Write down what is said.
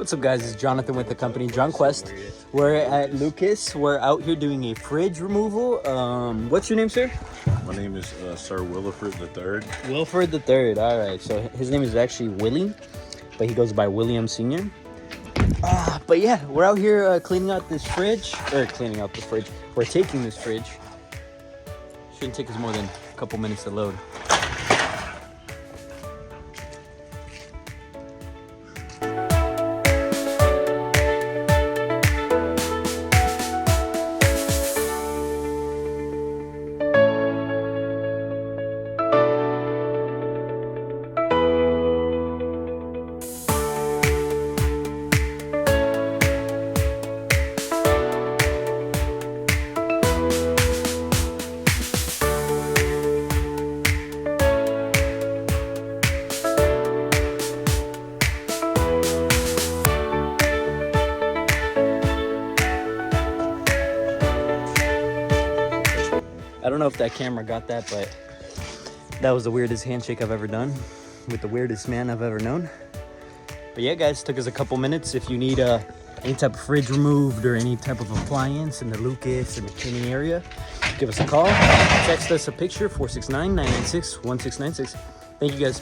What's up, guys? It's Jonathan with the company John Quest. We're at Lucas. We're out here doing a fridge removal. What's your name, sir? My name is Sir Williford III. Wilford III. All right. So his name is actually Willie, but he goes by William Sr. But yeah, we're out here cleaning out this fridge. We're taking this fridge. Shouldn't take us more than a couple minutes to load. I don't know if that camera got that, but that was the weirdest handshake I've ever done with the weirdest man I've ever known. But yeah, guys, took us a couple minutes. If you need any type of fridge removed or any type of appliance in the Lucas and McKinney area, give us a call. Text us a picture, 469-996-1696. Thank you, guys.